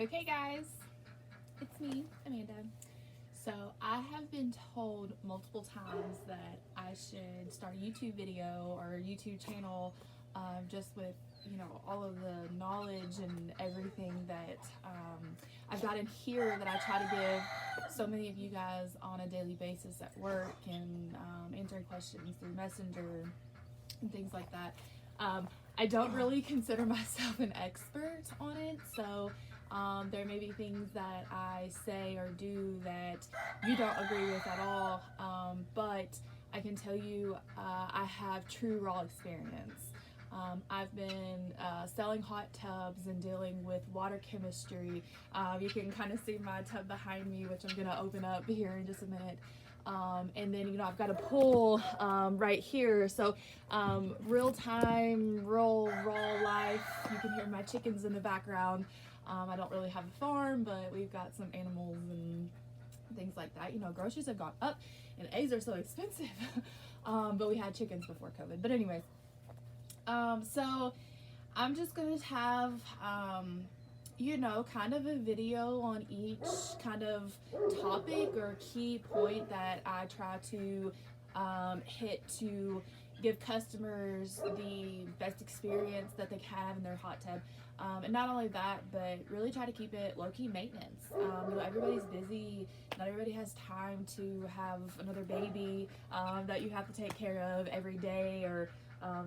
Okay, guys, it's me, Amanda. So, I have been told multiple times that I should start a YouTube video or a YouTube channel just with, all of the knowledge and everything that I've gotten here that I try to give so many of you guys on a daily basis at work and answering questions through Messenger and things like that. I don't really consider myself an expert on it, so there may be things that I say or do that you don't agree with at all, but I can tell you I have true raw experience. I've been selling hot tubs and dealing with water chemistry. You can kind of see my tub behind me, which I'm going to open up here in just a minute. And then, I've got a pool right here. So real time, real raw life. You can hear my chickens in the background. I don't really have a farm, but we've got some animals and things like that. Groceries have gone up and eggs are so expensive. But we had chickens before COVID. But anyways, so I'm just going to have, kind of a video on each kind of topic or key point that I try to hit to give customers the best experience that they can have in their hot tub. And not only that, but really try to keep it low-key maintenance. Everybody's busy. Not everybody has time to have another baby that you have to take care of every day or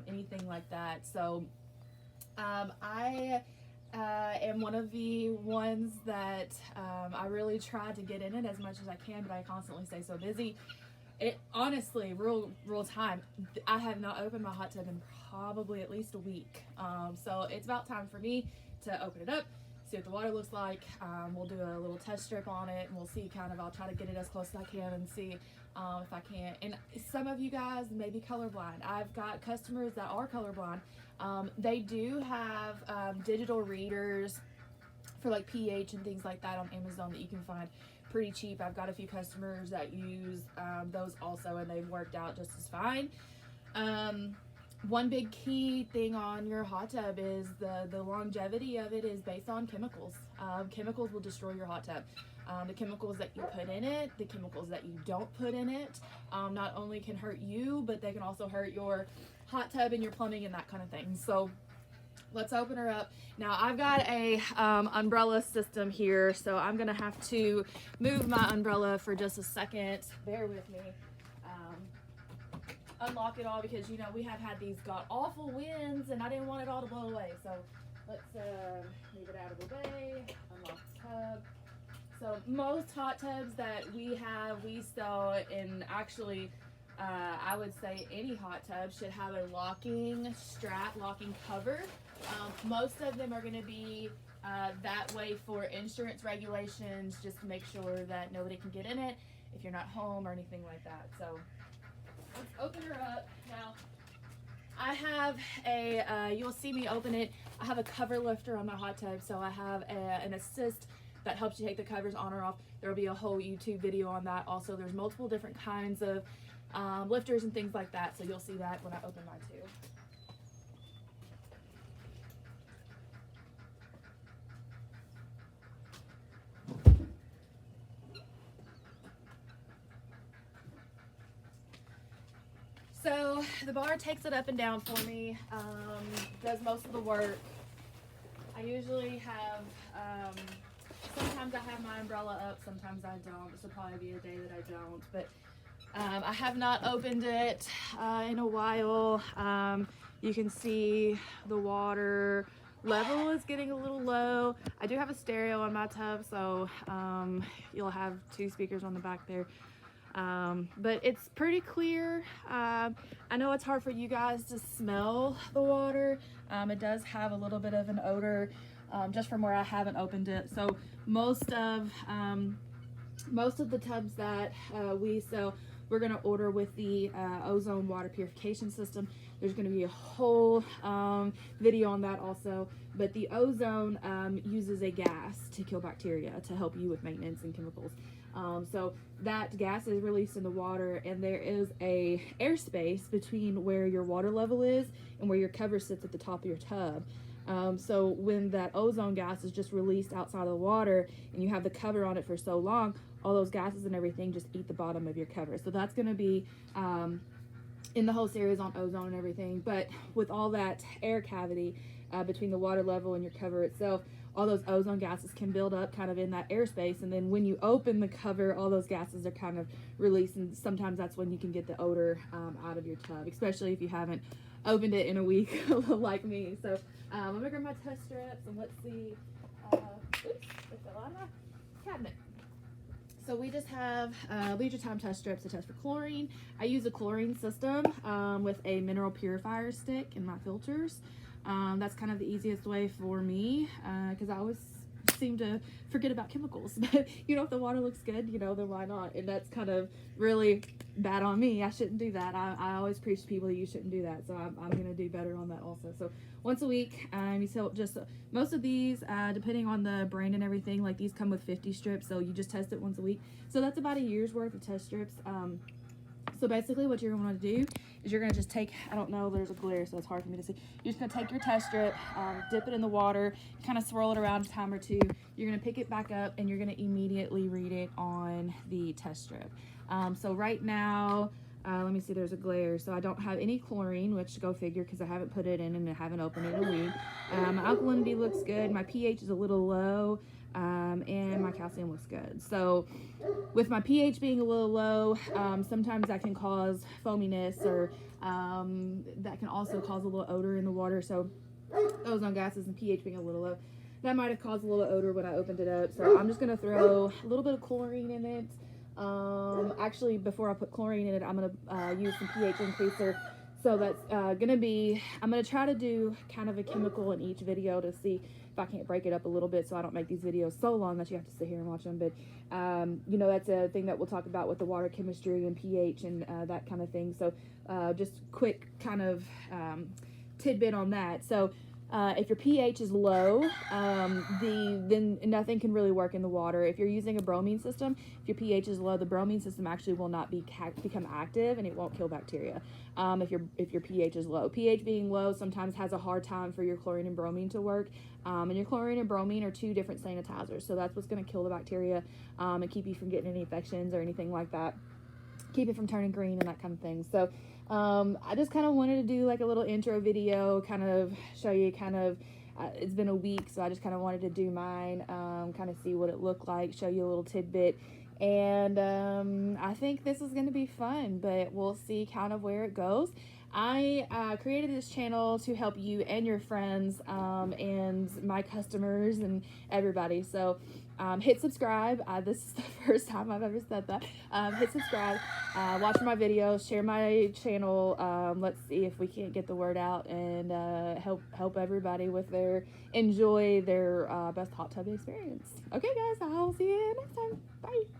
anything like that. So I am one of the ones that I really try to get in it as much as I can, but I constantly stay so busy. It honestly, real time, I have not opened my hot tub in probably at least a week. So it's about time for me to open it up, see what the water looks like. We'll do a little test strip on it, and we'll see I'll try to get it as close as I can and see if I can't. And some of you guys may be colorblind. I've got customers that are colorblind. They do have digital readers for like pH and things like that on Amazon that you can find pretty cheap. I've got a few customers that use those also, and they've worked out just as fine. One big key thing on your hot tub is the longevity of it is based on chemicals. Chemicals will destroy your hot tub. The chemicals that you put in it, the chemicals that you don't put in it, not only can hurt you, but they can also hurt your hot tub and your plumbing and that kind of thing. So let's open her up. Now I've got a umbrella system here, so I'm gonna have to move my umbrella for just a second. Bear with me. Unlock it all because we have had these god awful winds and I didn't want it all to blow away. So let's move it out of the way. Unlock the tub. So most hot tubs that we have, we sell, and actually I would say any hot tub should have a locking strap, locking cover. Most of them are going to be that way for insurance regulations, just to make sure that nobody can get in it if you're not home or anything like that. So let's open her up. Now I have you'll see me open it. I have a cover lifter on my hot tub, so I have an assist that helps you take the covers on or off. There will be a whole YouTube video on that. Also, there's multiple different kinds of lifters and things like that, so you'll see that when I open mine too. So the bar takes it up and down for me, does most of the work. I usually have, sometimes I have my umbrella up, sometimes I don't. This will probably be a day that I don't, but I have not opened it in a while. You can see the water level is getting a little low. I do have a stereo on my tub, so you'll have 2 speakers on the back there. But it's pretty clear. I know it's hard for you guys to smell the water. It does have a little bit of an odor just from where I haven't opened it. So most of the tubs that we sell, we're going to order with the ozone water purification system. There's going to be a whole video on that also. But the ozone uses a gas to kill bacteria to help you with maintenance and chemicals. So that gas is released in the water, and there is a airspace between where your water level is and where your cover sits at the top of your tub. So when that ozone gas is just released outside of the water and you have the cover on it for so long, all those gases and everything just eat the bottom of your cover. So that's going to be in the whole series on ozone and everything. But with all that air cavity between the water level and your cover itself, all those ozone gases can build up kind of in that airspace, and then when you open the cover, all those gases are kind of released, and sometimes that's when you can get the odor out of your tub, especially if you haven't opened it in a week like me. So I'm gonna grab my test strips and let's see. Oops, they fell out of my cabinet. So we just have Leisure Time test strips to test for chlorine. I use a chlorine system with a mineral purifier stick in my filters. That's kind of the easiest way for me because I always seem to forget about chemicals. But you know, if the water looks good, you know, then why not? And that's kind of really bad on me. I shouldn't do that. I always preach to people that you shouldn't do that. So I'm going to do better on that also. So once a week, you sell just most of these, depending on the brand and everything, like these come with 50 strips. So you just test it once a week. So that's about a year's worth of test strips. So basically what you're going to want to do is you're going to just take, I don't know, there's a glare, so it's hard for me to see. You're just going to take your test strip, dip it in the water, kind of swirl it around a time or two. You're going to pick it back up and you're going to immediately read it on the test strip. So right now, let me see, there's a glare. So I don't have any chlorine, which go figure because I haven't put it in and I haven't opened it in a week. My alkalinity looks good. My pH is a little low. And my calcium looks good. So with my pH being a little low, sometimes that can cause foaminess, or that can also cause a little odor in the water. So ozone gases and pH being a little low, that might have caused a little odor when I opened it up. So I'm just going to throw a little bit of chlorine in it. Actually, before I put chlorine in it, I'm going to use some pH increaser. So that's going to be, I'm going to try to do kind of a chemical in each video to see if I can't break it up a little bit so I don't make these videos so long that you have to sit here and watch them. But, you know, that's a thing that we'll talk about with the water chemistry and pH and that kind of thing. So just quick kind of tidbit on that. So if your pH is low, then nothing can really work in the water. If you're using a bromine system, if your pH is low, the bromine system actually will not become active and it won't kill bacteria. If your pH is low, pH being low sometimes has a hard time for your chlorine and bromine to work. And your chlorine and bromine are two different sanitizers, so that's what's going to kill the bacteria and keep you from getting any infections or anything like that. Keep it from turning green and that kind of thing. So I just kind of wanted to do like a little intro video, kind of show you kind of, it's been a week, so I just kind of wanted to do mine, kind of see what it looked like, show you a little tidbit. And I think this is going to be fun, but we'll see kind of where it goes. I created this channel to help you and your friends and my customers and everybody. So hit subscribe. This is the first time I've ever said that. Hit subscribe, watch my videos, share my channel. Let's see if we can't get the word out and help everybody with enjoy their best hot tub experience. Okay guys, I'll see you next time. Bye.